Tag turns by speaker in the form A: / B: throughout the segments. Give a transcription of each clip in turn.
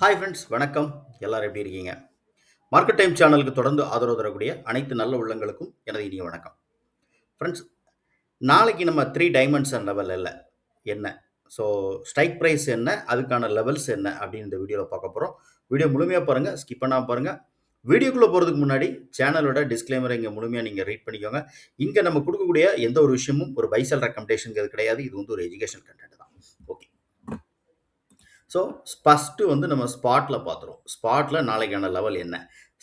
A: Hi friends வணக்கம். எல்லாரும் எப்படி இருக்கீங்க? மார்க்கெட் டைம் சேனலுக்கு தொடர்ந்து ஆதரவு தரக்கூடிய அனைத்து நல்ல உள்ளங்களுக்கும் எனது இனிய வணக்கம். ஃப்ரெண்ட்ஸ், நாளைக்கு நம்ம 3 டைமென்ஷன் லெவல் என்ன? ஸோ ஸ்ட்ரைக் பிரைஸ் என்ன? அதுக்கான லெவல்ஸ் என்ன? அப்படின்னு இந்த வீடியோல பார்க்க போறோம். வீடியோ முழுமையா பாருங்க. ஸ்கிப் பண்ணாம பாருங்க. வீடியோக்குள்ள போறதுக்கு முன்னாடி சேனலோட டிஸ்க்ளைமர இங்க முழுமையா நீங்க ரீட் பண்ணிக்கோங்க. இங்க நம்ம குடுக்கக்கூடிய எந்த ஒரு விஷயமும் ஒரு பை செல் ரெக்கமெண்டேஷன்ங்கிறது கிடையாது. இது வந்து ஒரு எஜுகேஷனல் கன்டென்ட் தான். ஓகே. ஸோ ஃபர்ஸ்ட்டு வந்து நம்ம ஸ்பாட்ல பார்த்துருவோம். ஸ்பாட்ல நாளைக்கான லெவல் என்ன?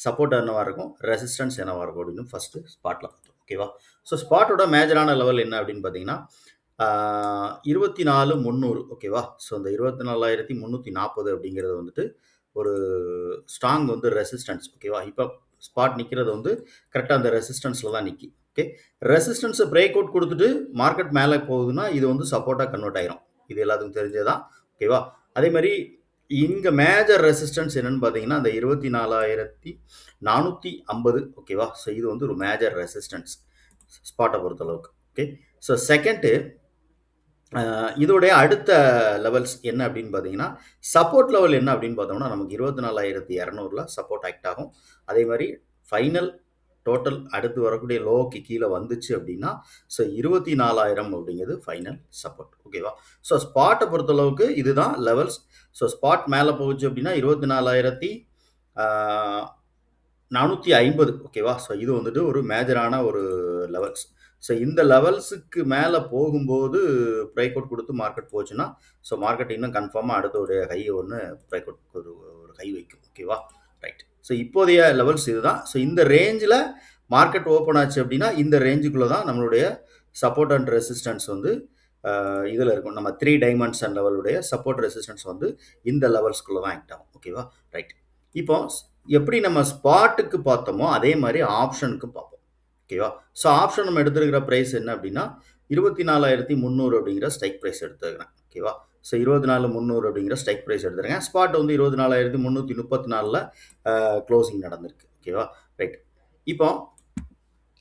A: சப்போர்ட் என்னவா இருக்கும்? ரெசிஸ்டன்ஸ் என்னவா இருக்கும்? அப்படின்னு ஃபர்ஸ்ட்டு ஸ்பாட்ல பார்த்தோம். ஓகேவா? ஸோ ஸ்பாட்டோட மேஜரான லெவல் என்ன அப்படின்னு பார்த்தீங்கன்னா, 24,300 ஓகேவா? ஸோ இந்த 24,340 அப்படிங்கிறது வந்துட்டு ஒரு ஸ்ட்ராங் வந்து ரெசிஸ்டன்ஸ் ஓகேவா? இப்போ ஸ்பாட் நிற்கிறது வந்து கரெக்ட்டா அந்த ரெசிஸ்டன்ஸ்ல தான் நிக்கி. ஓகே. ரெசிஸ்டன்ஸ பிரேக் அவுட் குடுத்துட்டு மார்க்கெட் மேல போகுதுன்னா, இது வந்து சப்போர்ட்டா கன்வெர்ட் ஆயிரும். இது எல்லாத்துக்கும் தெரிஞ்சது தான். ஓகேவா? அதே மாரி இங்க மேஜர் ரெசிஸ்டன்ஸ் என்னன்னு பார்த்தீங்கன்னா, அந்த 24,450 ஓகேவா? ஸோ இது வந்து ஒரு மேஜர் ரெசிஸ்டன்ஸ் ஸ்பாட்ட பொறுத்தளவுக்கு. ஓகே. ஸோ செகண்டு இதோடைய அடுத்த லெவல்ஸ் என்ன அப்படின்னு பார்த்தீங்கன்னா, சப்போர்ட் லெவல் என்ன அப்படின்னு பார்த்தோம்னா, நமக்கு 24,200ல சப்போர்ட் ஆக்ட் ஆகும். அதே மாரி ஃபைனல் டோட்டல் அடுத்து வரக்கூடிய லோவுக்கு கீழ வந்துச்சு அப்படின்னா, ஸோ 24,000 அப்படிங்கிறது ஃபைனல் சப்போர்ட். ஓகேவா? ஸோ ஸ்பாட்ட பொறுத்தளவுக்கு இதுதான் லெவல்ஸ். ஸோ ஸ்பாட் மேல போகுச்சு அப்படின்னா 24,000 ஆ 450 ஓகேவா? ஸோ இது வந்துட்டு ஒரு மேஜரான ஒரு லெவல்ஸ். ஸோ இந்த லெவல்ஸுக்கு மேல போகும்போது பிரேக் அவுட் குடுத்து மார்க்கெட் போச்சுன்னா, ஸோ மார்க்கெட் இன்னும் கன்ஃபார்மா அடுத்த ஒரு ஹை ஒண்ணு பிரேக் அவுட் ஒரு ஹை வைக்கும். ஓகேவா? ரைட். ஸோ இப்போதைய லெவல்ஸ் இதுதான். ஸோ இந்த ரேஞ்சுல மார்க்கெட் ஓப்பன் ஆச்சு அப்படின்னா, இந்த ரேஞ்சுக்குள்ள தான் நம்மளுடைய சப்போர்ட் அண்ட் ரெசிஸ்டன்ஸ் வந்து இதுல இருக்கும். நம்ம 3 டைமென்ஷன் லெவலுடைய சப்போர்ட் ரெசிஸ்டன்ஸ் வந்து இந்த லெவல்ஸ்குள்ள தான் ஆக்ட் ஆகும். ஓகேவா? ரைட். இப்போ எப்படி நம்ம ஸ்பாட்டுக்கு பார்த்தோமோ, அதே மாரி ஆப்ஷனுக்கும் பார்ப்போம். ஓகேவா? ஸோ ஆப்ஷன் நம்ம எடுத்திருக்கிற பிரைஸ் என்ன அப்படின்னா, 24,300 அப்படிங்கிற ஸ்ட்ரைக் பிரைஸ் எடுத்துருக்கிறேன். ஓகேவா? ஸோ 24,300 அப்படிங்கிற ஸ்ட்ரைக் பிரைஸ் எடுத்துருக்கேன். ஸ்பாட் வந்து 24,334ல க்ளோசிங் நடந்திருக்கு. ஓகேவா? ரைட். இப்போ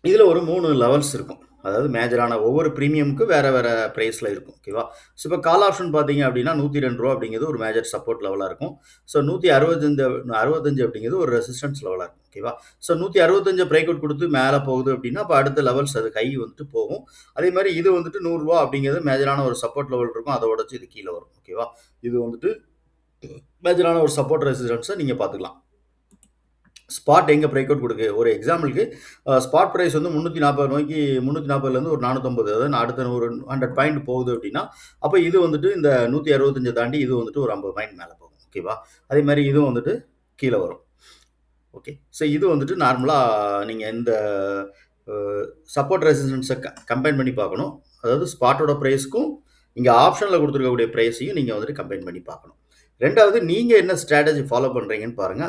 A: இதுல ஒரு 3 லெவல்ஸ் இருக்கும். அதாவது மேஜரான ஒவ்வொரு பிரீமியமுக்கும் வேற வேற பிரைஸ்ல இருக்கும். ஓகேவா? ஸோ இப்போ கால் ஆப்ஷன் பார்த்தீங்க அப்படின்னா, ரூ. 102 அப்படிங்கிறது ஒரு மேஜர் சப்போர்ட் லெவலா இருக்கும். ஸோ 165 அப்படிங்கிறது ஒரு ரெசிஸ்டன்ஸ் லெவலா இருக்கும். ஓகேவா? ஸோ 165 பிரேக் அவுட் குடுத்து மேல போகுது அப்படின்னா, அப்ப அடுத்த லெவல்ஸ் அது கை வந்துட்டு போகும். அதே மாரி இது வந்துட்டு ரூ. 100 அப்படிங்கிறது மேஜரான ஒரு சப்போர்ட் லெவல் இருக்கும். அத உடைச்சு இது கீழ வரும். ஓகேவா? இது வந்துட்டு மேஜரான ஒரு சப்போர்ட் ரெசிஸ்டன்ஸ நீங்க பார்த்துக்கலாம். ஸ்பாட் எங்க பிரேக் அவுட் குடுக்கு ஒரு எக்ஸாம்பிளுக்கு ஸ்பாட் பிரைஸ் வந்து 340 நோக்கி 340லேருந்து ஒரு 450 அதாவது அடுத்த ஒரு 100 பாயிண்ட் போகுது அப்படின்னா, அப்ப இது வந்துட்டு இந்த 165 தாண்டி இது வந்துட்டு ஒரு 50 பாயிண்ட் மேல போகும். ஓகேவா? அதே மாரி இதுவும் வந்துட்டு கீழ வரும். ஓகே. ஸோ இது வந்துட்டு நார்மலா நீங்க இந்த அ சப்போர்ட் ரெசிஸ்டன்ஸ கம்பைன் பண்ணி பார்க்கணும். அதாவது ஸ்பாட்டோட பிரைஸ்க்கும், இங்க ஆப்ஷன்ல குடுத்திருக்கக்கூடிய பிரைஸையும் நீங்க வந்துட்டு கம்பைன் பண்ணி பார்க்கணும். 2வது நீங்க என்ன ஸ்ட்ராட்டஜி ஃபாலோ பண்றீங்கன்னு பாருங்க.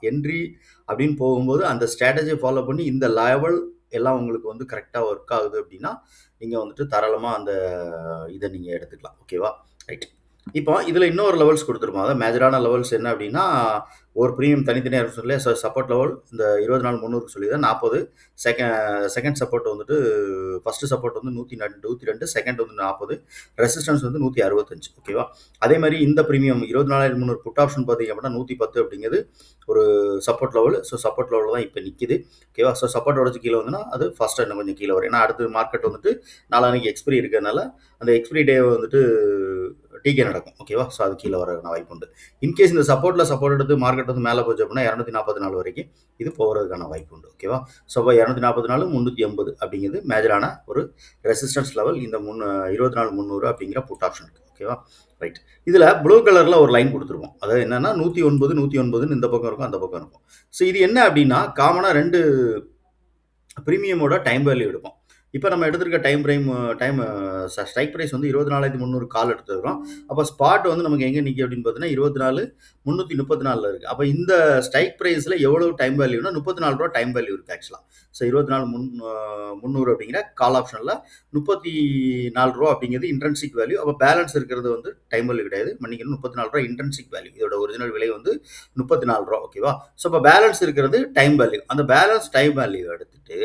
A: என்ட்ரி அப்படின்னு போகும்போது அந்த ஸ்ட்ராட்டஜிய ஃபாலோ பண்ணி இந்த லெவல் எல்லாம் உங்களுக்கு வந்து கரெக்ட்டா ஒர்க் ஆகுது அப்படின்னா, நீங்க வந்துட்டு தாராளமா அந்த இத நீங்க எடுத்துக்கலாம். ஓகேவா? ரைட். இப்போ இதுல இன்னொரு லெவல்ஸ் குடுத்துருப்போம். அதாவது மேஜரான லெவல்ஸ் என்ன அப்படின்னா, ஒரு பிரீமியம் தனித்தனியா இருக்கும் சொல்லி சப்போர்ட் லெவல் இந்த 24,300க்கு சொல்லிதான் 40 செகண்ட் சப்போர்ட் வந்துட்டு ஃபர்ஸ்ட் சப்போர்ட் வந்து 102 செகண்ட் வந்து 40 ரெசிஸ்டன்ஸ் வந்து 165 ஓகேவா? அதே மாரி இந்த பிரீமியம் 24,300 புட் ஆப்ஷன் பார்த்தீங்க அப்படின்னா 110 அப்படிங்கிறது ஒரு சப்போர்ட் லெவல். ஸோ சப்போர்ட் லெவல்ல தான் இப்ப நிக்குது. ஓகேவா? ஸோ சப்போர்ட் உடைச்சு கீழ வந்ததுன்னா, அது ஃபர்ஸ்ட்டா இன்னும் கொஞ்சம் கீழ வரும். ஏன்னா அடுத்து மார்க்கெட் வந்துட்டு நாளான்னைக்கு எக்ஸ்பைரி இருக்கிறதுனால, அந்த எக்ஸ்பைரி டே வந்துட்டு டிகே நடக்கும். ஓகேவா? ஸோ அது கீழ வரதுக்கான வாய்ப்பு உண்டு. இன்கேஸ் இந்த சப்போர்ட் எடுத்து மார்க்கெட் வந்து மேல போச்சு அப்படின்னா 244 வரைக்கும் இது போறதுக்கான வாய்ப்பு உண்டு. ஓகேவா? ஸோ அப்ப 244, 380 அப்படிங்கிறது மேஜரான ஒரு ரெசிஸ்டன்ஸ் லெவல் இந்த 24,300 அப்படிங்கிற புட் ஆப்ஷனுக்கு. ஓகேவா? ரைட். இதுல ப்ளூ கலர்ல ஒரு லைன் குடுத்துருப்போம். அதாவது என்னன்னா 109ன்னு இந்த பக்கம் இருக்கும், அந்த பக்கம் இருக்கும். ஸோ இது என்ன அப்படின்னா, காமனா 2 பிரீமியமோட டைம் வேல்யூ எடுப்போம். இப்ப நம்ம எடுத்திருக்க டைம் ஸ்ட்ரைக் பிரைஸ் வந்து 24,300 கால் எடுத்துருக்கிறோம். அப்ப ஸ்பாட் வந்து நமக்கு எங்க நிக்கும் அப்படின்னு பார்த்தீங்கன்னா, 24,334ல இருக்கு. அப்ப இந்த ஸ்ட்ரைக் பிரைஸ்ல எவ்வளவு டைம் வேல்யூன்னா, ரூ. 34 டைம் வேல்யூ இருக்கு ஆக்சுவலா. ஸோ 24,300 அப்படிங்கிற கால் ஆப்ஷன்ல ரூ. 34 அப்படிங்கிறது இன்ட்ரின்சிக் வேல்யூ. அப்ப பேலன்ஸ் இருக்கிறது வந்து டைம் வேல்யூ கிடையாது. மன்னிக்கணும் ரூ. 34 இன்ட்ரின்சிக் வேல்யூ. இதோட ஒரிஜினல் விலை வந்து ரூ. 34 ஓகேவா? ஸோ அப்ப பேலன்ஸ் இருக்கிறது டைம் வேல்யூ. அந்த பேலன்ஸ் டைம் வேல்யூ எடுத்துட்டு,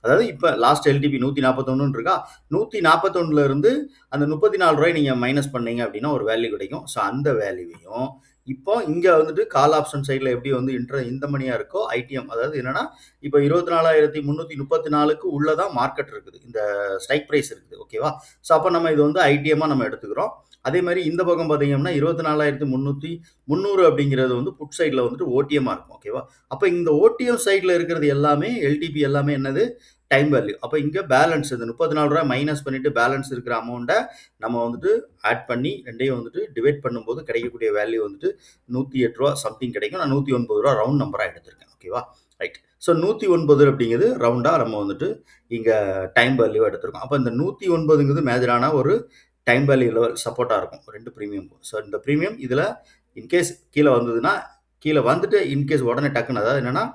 A: அதாவது இப்ப லாஸ்ட் எல்டிபி 141 இருக்கா, 141ல இருந்து அந்த ரூ. 34 நீங்க மைனஸ் பண்ணீங்க அப்படின்னா ஒரு வேல்யூ கிடைக்கும். ஸோ அந்த வேல்யூவையும் இப்போ இங்க வந்துட்டு கால் ஆப்ஷன் சைட்ல எப்படி வந்து இந்த மணியா இருக்கோ ஐடிஎம், அதாவது என்னன்னா இப்போ 24,334க்கு உள்ளதான் மார்க்கெட் இருக்குது, இந்த ஸ்ட்ரைக் பிரைஸ் இருக்குது. ஓகேவா? ஸோ அப்போ நம்ம இது வந்து ஐடிஎம்மா நம்ம எடுத்துக்கிறோம். அதே மாதிரி இந்த பக்கம் பார்த்தீங்கன்னா 24,300 அப்படிங்கிறது வந்து புட் சைடில் வந்துட்டு ஓடிஎம்மாக இருக்கும். ஓகேவா? அப்போ இந்த ஓடிஎம் சைடில் இருக்கிறது எல்லாமே எல்டிபி எல்லாமே என்னது, டைம் வேல்யூ. அப்போ இங்கே பேலன்ஸ் இந்த ₹34 மைனஸ் பண்ணிட்டு பேலன்ஸ் இருக்கிற அமௌண்ட்டை நம்ம வந்துட்டு ஆட் பண்ணி ரெண்டையும் வந்துட்டு டிவைட் பண்ணும்போது கிடைக்கக்கூடிய வேல்யூ வந்துட்டு ₹108 சம்திங் கிடைக்கும். நான் ₹109 ரவுண்ட் நம்பராக எடுத்திருக்கேன். ஓகேவா? ரைட். ஸோ 109 அப்படிங்கிறது ரவுண்டாக நம்ம வந்துட்டு இங்கே டைம் வேல்யூ எடுத்திருக்கோம். அப்போ இந்த 109ங்கிறது மேஜரான ஒரு டைம் வேல்யூ லெவல் சப்போர்ட்டாக இருக்கும் ரெண்டு ப்ரீமியமுக்கும். ஸோ இந்த ப்ரீமியம் இதில் இன்கேஸ் கீழே வந்ததுன்னா கீழே வந்துட்டு இன்கேஸ் உடனே டக்குன்னு, அதாவது என்னன்னா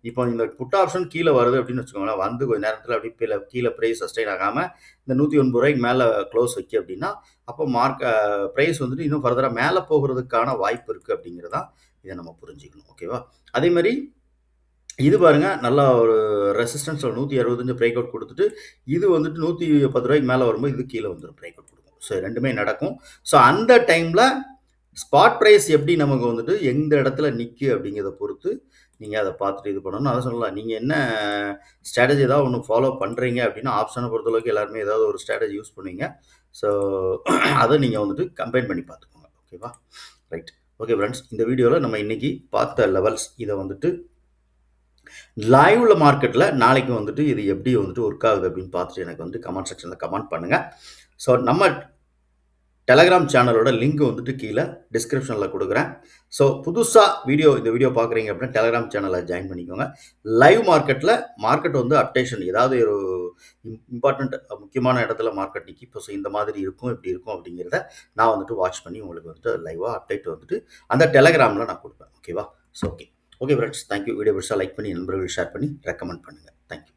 A: இப்போ இந்த புட் ஆப்ஷன் கீழே வருது அப்படின்னு வச்சுக்கோங்களேன், வந்து கொஞ்ச நேரத்தில் அப்படி கீழே ப்ரைஸ் சஸ்டைன் ஆகாமல் இந்த ₹109 மேலே க்ளோஸ் வைக்க அப்படின்னா அப்போ ப்ரைஸ் வந்துட்டு இன்னும் ஃபர்தராக மேலே போகிறதுக்கான வாய்ப்பு இருக்குது அப்படிங்கிறதான் இதை நம்ம புரிஞ்சுக்கணும். ஓகேவா? அதே மாதிரி இது பாருங்க, நல்லா ஒரு ரெசிஸ்டன்ஸ் 165 பிரேக் அவுட் கொடுத்துட்டு இது வந்துட்டு ₹110 மேலே வரும்போது இது கீழே வந்துடும், பிரேக் அவுட் கொடுக்கும். ஸோ ரெண்டுமே நடக்கும். ஸோ அந்த டைமில் ஸ்பாட் ப்ரைஸ் எப்படி நமக்கு வந்துட்டு எந்த இடத்துல நிற்கு அப்படிங்கிறத பொறுத்து நீங்கள் அதை பார்த்துட்டு இது பண்ணணும். அதை சொல்லலாம், நீங்கள் என்ன ஸ்ட்ராட்டஜி ஏதாவது ஒன்று ஃபாலோ பண்ணுறீங்க அப்படின்னா ஆப்ஷனை பொறுத்தளவுக்கு எல்லாருமே ஏதாவது ஒரு ஸ்ட்ராட்டஜி யூஸ் பண்ணுவீங்க. ஸோ அதை நீங்கள் வந்துட்டு கம்பைன் பண்ணி பார்த்துக்கோங்க. ஓகேவா? ரைட். ஓகே ஃப்ரெண்ட்ஸ், இந்த வீடியோவில் நம்ம இன்னைக்கு பார்த்த லெவல்ஸ் இதை வந்துட்டு லைவ்ல மார்க்கெட்டில் நாளைக்கு வந்துட்டு இது எப்படி வந்துட்டு ஒர்க் ஆகுது அப்படின்னு பார்த்துட்டு எனக்கு வந்து கமெண்ட் செக்ஷனில் கமெண்ட் பண்ணுங்கள். ஸோ நம்ம டெலகிராம் சேனலோட லிங்க் வந்துட்டு கீழே டிஸ்கிரிப்ஷனில் கொடுக்குறேன். ஸோ புதுசாக இந்த வீடியோ பார்க்குறீங்க அப்படின்னா டெலகிராம் சேனலில் ஜாயின் பண்ணிக்கோங்க. லைவ் மார்க்கெட் வந்து அப்டேஷன் ஏதாவது ஒரு இம்பார்ட்டண்ட் முக்கியமான இடத்துல மார்க்கெட் நிற்கி இப்போ இந்த மாதிரி இருக்கும் இப்படி இருக்கும் அப்படிங்கிறத நான் வந்துட்டு வாட்ச் பண்ணி உங்களுக்கு வந்துட்டு லைவாக அப்டேட் வந்துட்டு அந்த டெலகிராமில் நான் கொடுப்பேன். ஓகேவா? So okay friends, thank you. Video பிடிச்சா லைக் பண்ணி நண்பர்கள் ஷேர் பண்ணி ரெக்கமெண்ட் பண்ணுங்கள். தேங்க்யூ.